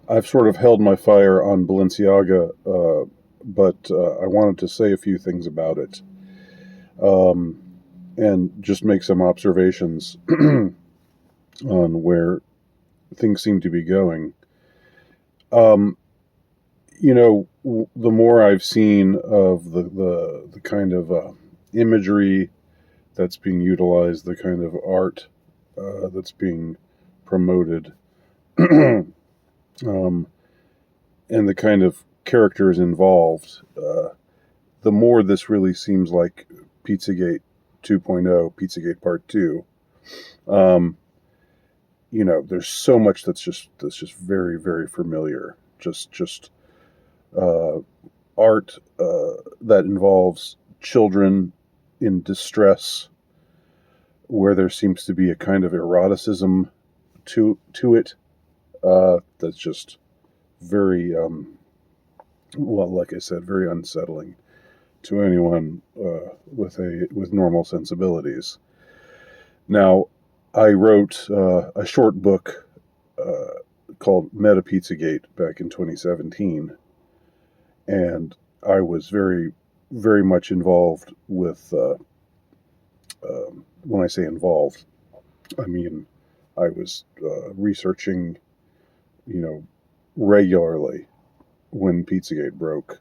I've sort of held my fire on Balenciaga, but I wanted to say a few things about it, um, and just make some observations on where things seem to be going. Um, the more I've seen of the kind of imagery that's being utilized, the kind of art that's being promoted, um, and the kind of characters involved, the more this really seems like Pizzagate 2.0, Pizzagate Part 2. Um, there's so much that's just very, very familiar. Just uh, art that involves children in distress, where there seems to be a kind of eroticism to it, that's just very well, like I said, very unsettling to anyone with normal sensibilities. Now, I wrote a short book called Meta Pizzagate back in 2017, and I was very, very much involved with. When I say involved, I mean I was researching, you know, regularly when Pizzagate broke,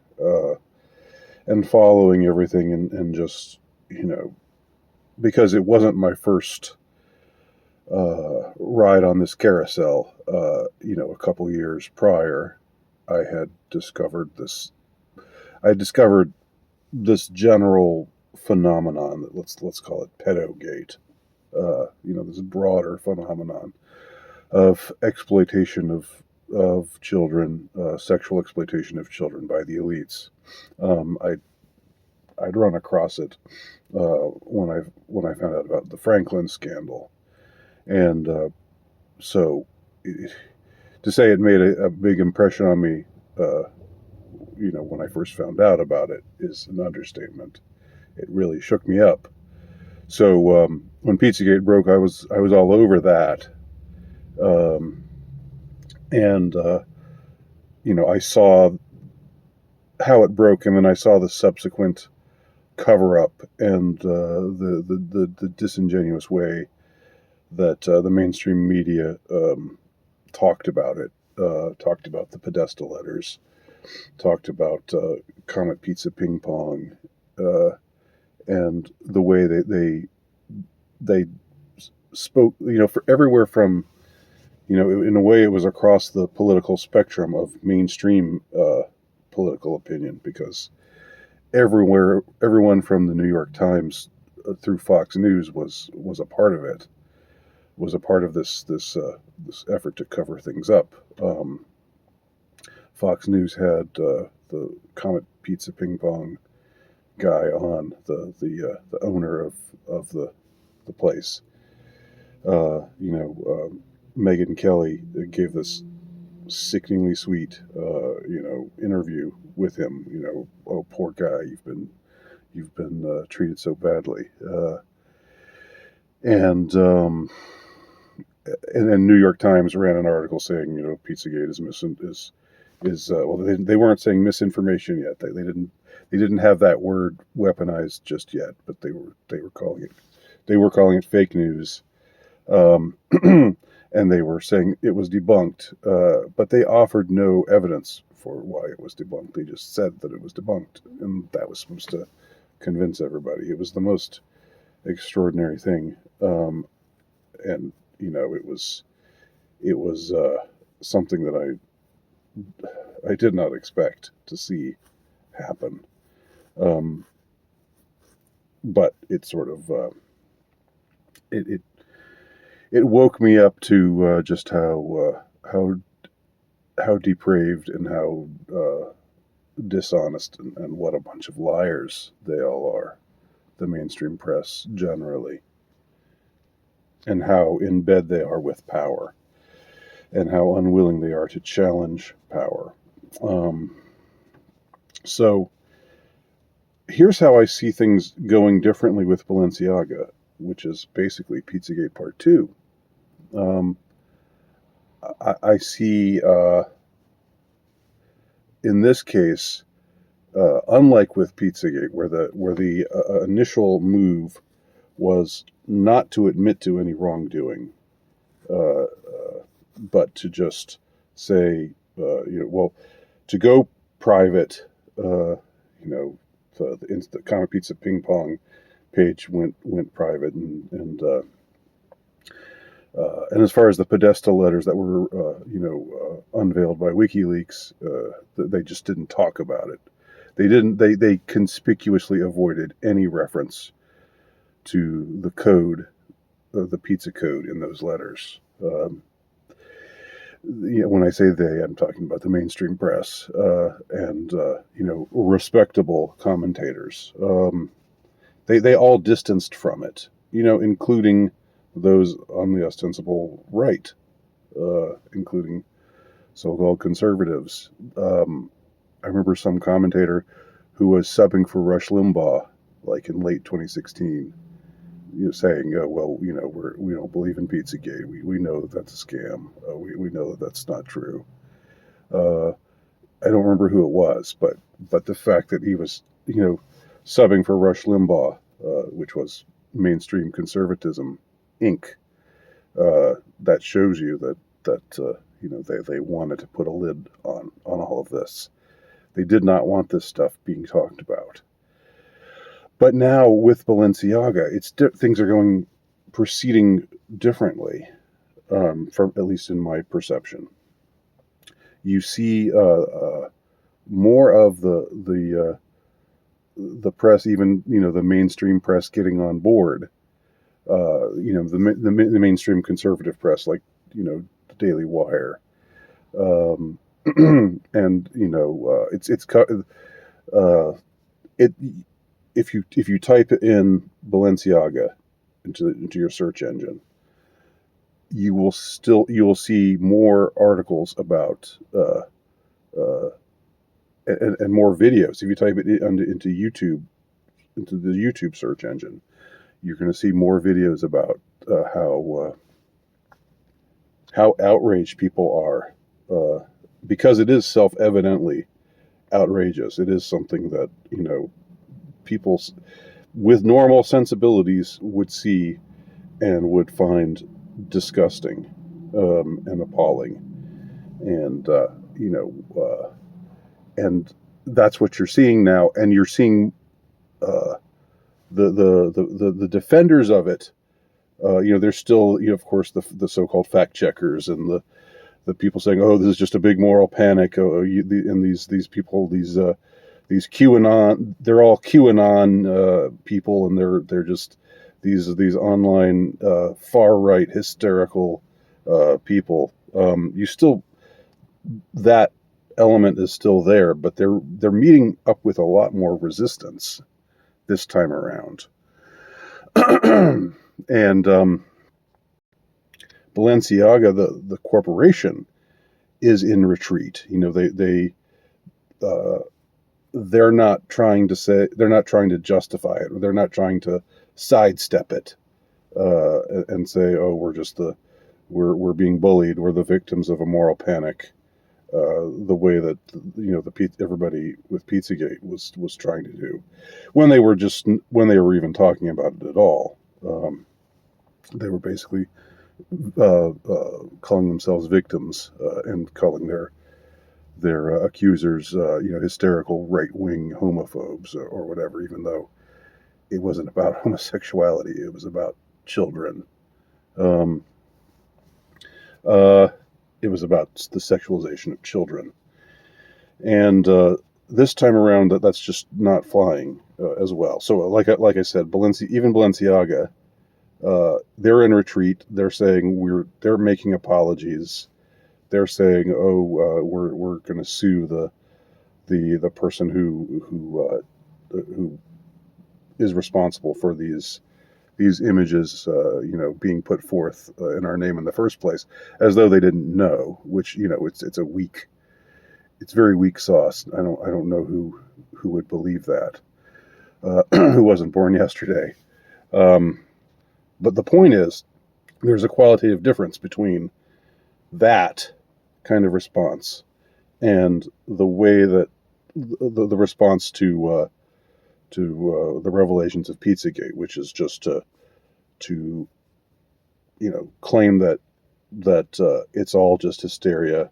and following everything, and just, because it wasn't my first ride on this carousel. A couple years prior, I had discovered this. I discovered this general phenomenon that let's call it pedogate. This broader phenomenon of exploitation of children, sexual exploitation of children by the elites. I'd run across it when I found out about the Franklin scandal, and so to say it made a big impression on me, when I first found out about it, is an understatement. It really shook me up. So when Pizzagate broke, I was all over that, um, and I saw how it broke, and then I saw the subsequent cover up, and the disingenuous way that the mainstream media talked about it, talked about the Podesta letters, talked about Comet Pizza Ping Pong, uh, and the way they spoke, for everywhere from, in a way it was across the political spectrum of mainstream political opinion, because everyone from the New York Times through Fox News was a part of it, was a part of this effort to cover things up. Fox News had the Comet Pizza Ping Pong guy on, the owner of the place. Megyn Kelly gave this sickeningly sweet, interview with him. Oh, poor guy, you've been treated so badly, and and then New York Times ran an article saying, Pizzagate is well, they weren't saying misinformation yet. They didn't have that word weaponized just yet, but they were calling it fake news, um, and they were saying it was debunked, but they offered no evidence for why it was debunked. They just said that it was debunked, and that was supposed to convince everybody. It was the most extraordinary thing, and it was something that I did not expect to see happen. Um, but it sort of it it woke me up to just how depraved and how dishonest, and what a bunch of liars they all are, the mainstream press generally, and how in bed they are with power, and how unwilling they are to challenge power. Um, so here's how I see things going differently with Balenciaga, which is basically Pizzagate Part 2. Um, I see. in this case, unlike with Pizzagate, where the initial move was not to admit to any wrongdoing, but to just say, well, to go private. The Comet Pizza Ping Pong page went private, and as far as the Podesta letters that were unveiled by WikiLeaks, they just didn't talk about it. They conspicuously avoided any reference to the code, the pizza code in those letters. When I say they, I'm talking about the mainstream press and respectable commentators. They all distanced from it, including those on the ostensible right, including so-called conservatives. I remember some commentator who was subbing for Rush Limbaugh, like in late 2016, saying, we don't believe in Pizzagate. We know that that's a scam. We know that that's not true. I don't remember who it was, but the fact that he was, subbing for Rush Limbaugh, which was mainstream conservatism, Inc., that shows you that they wanted to put a lid on all of this. They did not want this stuff being talked about. But now with Balenciaga, things are proceeding differently, from at least in my perception. You see more of the press, even the mainstream press, getting on board. The mainstream conservative press, like the Daily Wire, and if you type in Balenciaga into your search engine, you will see more articles about and more videos. If you type it into YouTube, into the YouTube search engine, you're going to see more videos about how outraged people are, because it is self-evidently outrageous. It is something that people with normal sensibilities would see and would find disgusting and appalling, and and that's what you're seeing now. And you're seeing the defenders of it. There's still, of course, the so-called fact checkers and the people saying, "Oh, this is just a big moral panic." And these people, these QAnon, they're all QAnon people, and they're just these online far right hysterical people. That element is still there, but they're meeting up with a lot more resistance this time around. And Balenciaga, the corporation, is in retreat. They're not trying to justify it, or they're not trying to sidestep it and say, "Oh, we're being bullied. We're the victims of a moral panic." The way that everybody with Pizzagate was trying to do, when they were even talking about it at all. They were basically calling themselves victims and calling their accusers, hysterical right-wing homophobes or whatever, even though it wasn't about homosexuality. It was about children. It was about the sexualization of children. And this time around, that's just not flying as well. So like I said, even Balenciaga, they're in retreat. They're saying they're making apologies. They're saying, "Oh, we're going to sue the person who is responsible for these images, being put forth in our name in the first place," as though they didn't know. Which it's very weak sauce. I don't know who would believe that, who wasn't born yesterday. But the point is, there's a qualitative difference between that kind of response and the way that the response to the revelations of Pizzagate, which is just to claim that it's all just hysteria,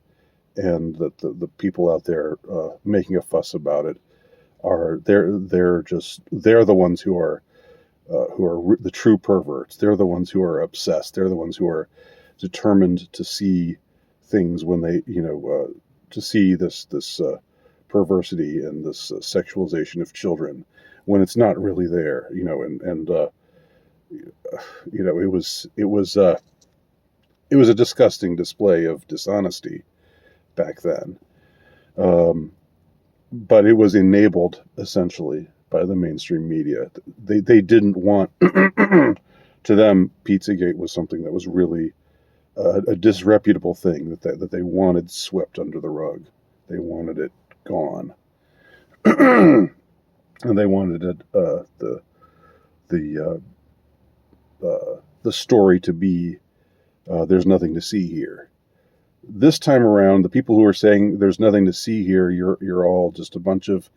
and that the people out there making a fuss about it they're the ones who are the true perverts. They're the ones who are obsessed. They're the ones who are determined to see things when they to see this perversity and this sexualization of children when it's not really there. It was a disgusting display of dishonesty back then. But it was enabled essentially by the mainstream media. They didn't want to them, Pizzagate was something that was really a disreputable thing that they wanted swept under the rug. They wanted it gone, and they wanted it the story to be there's nothing to see here. This time around, the people who are saying there's nothing to see here, you're all just a bunch of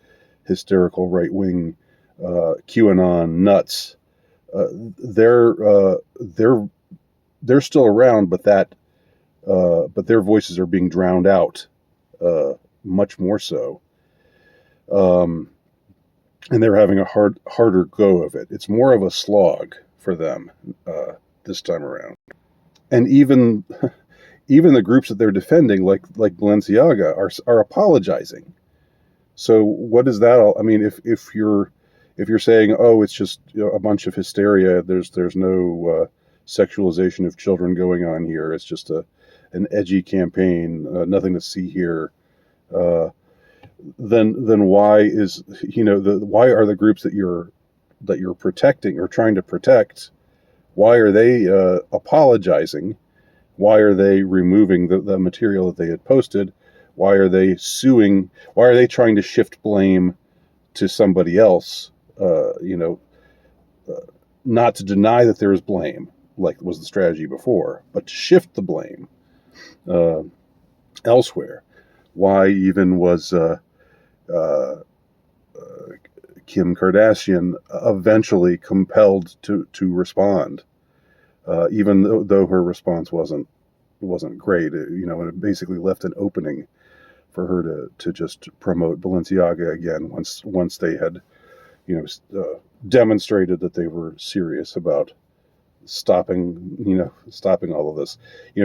hysterical right-wing QAnon nuts. They're still around, but their voices are being drowned out, much more so, and they're having a harder go of it. It's more of a slog for them this time around, and even the groups that they're defending, like Balenciaga, are apologizing. So what is that all? I mean, if you're saying, oh, it's just a bunch of hysteria, there's no sexualization of children going on here, it's just an edgy campaign, nothing to see here, then why is why are the groups that you're protecting or trying to protect, why are they apologizing? Why are they removing the material that they had posted? Why are they suing? Why are they trying to shift blame to somebody else? Not to deny that there is blame, like was the strategy before, but to shift the blame elsewhere. Why even was Kim Kardashian eventually compelled to respond? Even though her response wasn't great, and it basically left an opening for her to just promote Balenciaga again once they had, demonstrated that they were serious about stopping all of this.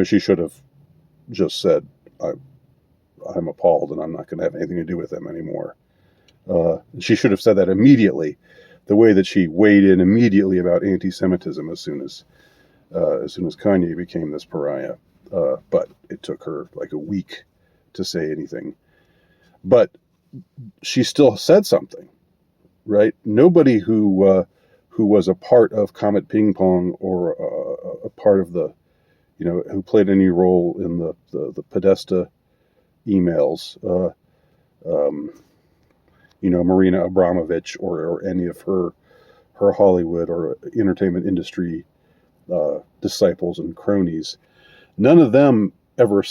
She should have just said, I'm appalled and I'm not going to have anything to do with them anymore. She should have said that immediately, the way that she weighed in immediately about anti-Semitism as soon as Kanye became this pariah. But it took her like a week to say anything. But she still said something, right? Nobody who was a part of Comet Ping Pong or a part of the, who played any role in the Podesta emails, Marina Abramovich or any of her Hollywood or entertainment industry disciples and cronies, none of them ever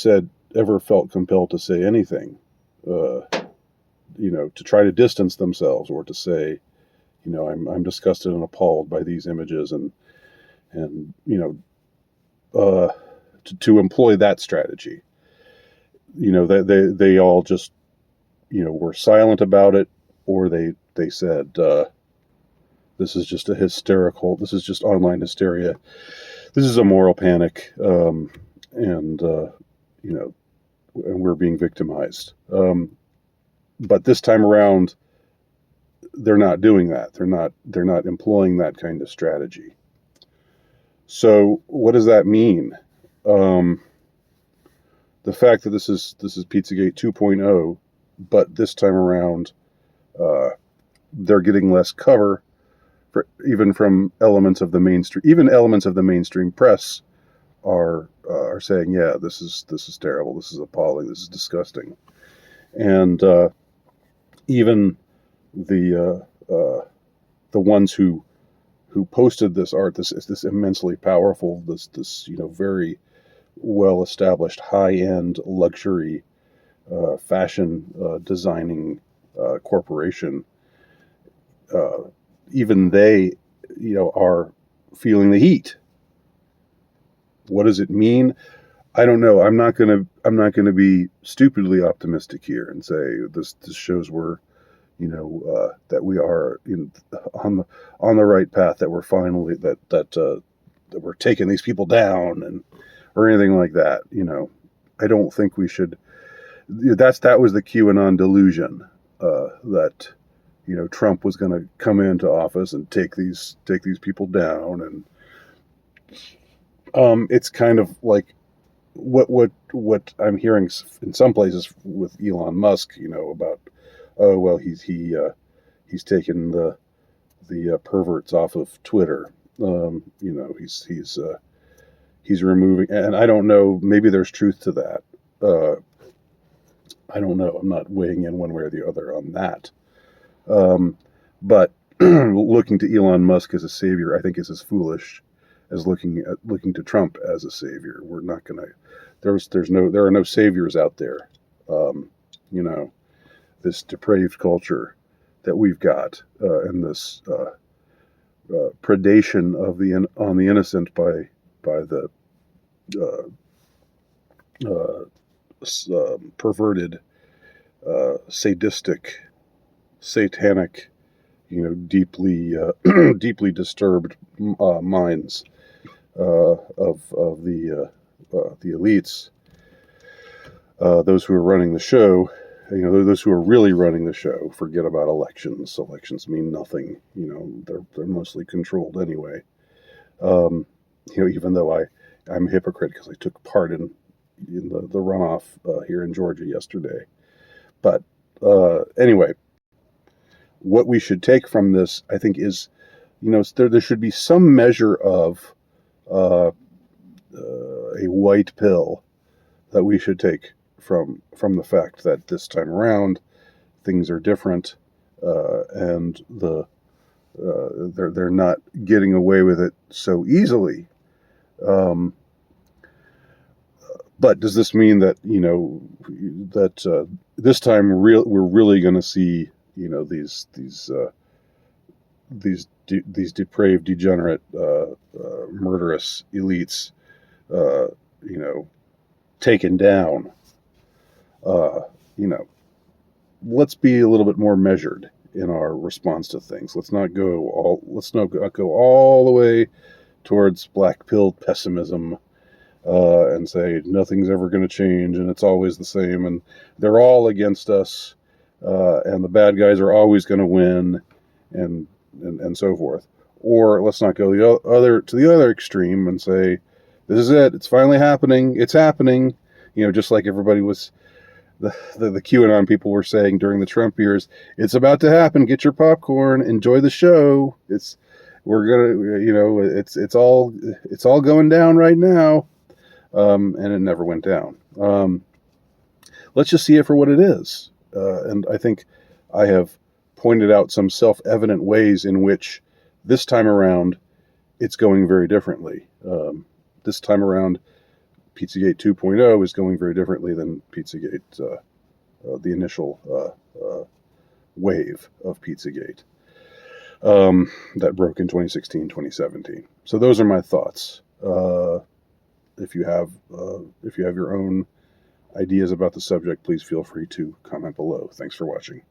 felt compelled to say anything, to try to distance themselves or to say, I'm disgusted and appalled by these images and to employ that strategy. They all just, were silent about it, or they said, this is just this is just online hysteria. This is a moral panic, and we're being victimized. But this time around, they're not doing that. They're not employing that kind of strategy. So what does that mean? The fact that this is Pizzagate 2.0, but this time around, they're getting less cover, even from elements of the mainstream. Even elements of the mainstream press are saying, yeah, this is terrible. This is appalling. This is disgusting. And even the ones who posted this art, this immensely powerful, this very well established high end luxury fashion designing corporation, uh, even they, are feeling the heat. What does it mean? I don't know. I'm not gonna be stupidly optimistic here and say this shows we're, that we are on the right path, that we're finally that we're taking these people down, and or anything like that. I don't think we should. That was the QAnon delusion, that Trump was going to come into office and take these people down, and it's kind of like what I'm hearing in some places with Elon Musk, about, oh well, he's taken the perverts off of Twitter. He's removing, and I don't know. Maybe there's truth to that. Uh, I don't know. I'm not weighing in one way or the other on that. But looking to Elon Musk as a savior, I think, is as foolish as looking to Trump as a savior. We're not gonna. There are no saviors out there. Um, you know, this depraved culture that we've got, and this predation on the innocent by the perverted, sadistic, satanic, deeply deeply disturbed minds of the elites, those who are running the show. Those who are really running the show forget about elections. Elections mean nothing. They're mostly controlled anyway. Even though I'm a hypocrite because I took part in the runoff here in Georgia yesterday. But anyway, what we should take from this, I think, is, there should be some measure of a white pill that we should take from the fact that this time around things are different, and they're not getting away with it so easily. But does this mean that that this time we're really going to see these depraved, degenerate, murderous elites taken down? Let's be a little bit more measured in our response to things. Let's not go all the way towards black pill pessimism, and say nothing's ever going to change and it's always the same and they're all against us, and the bad guys are always going to win, and so forth. Or let's not go to the other extreme and say, this is it, it's finally happening, it's happening. Just like everybody was, the QAnon people were saying during the Trump years, it's about to happen, get your popcorn, enjoy the show, it's all going down right now. And it never went down. Let's just see it for what it is. And I think I have pointed out some self-evident ways in which this time around it's going very differently. This time around, Pizzagate 2.0 is going very differently than Pizzagate, the initial wave of Pizzagate that broke in 2016, 2017. So those are my thoughts. If you have your own ideas about the subject, please feel free to comment below. Thanks for watching.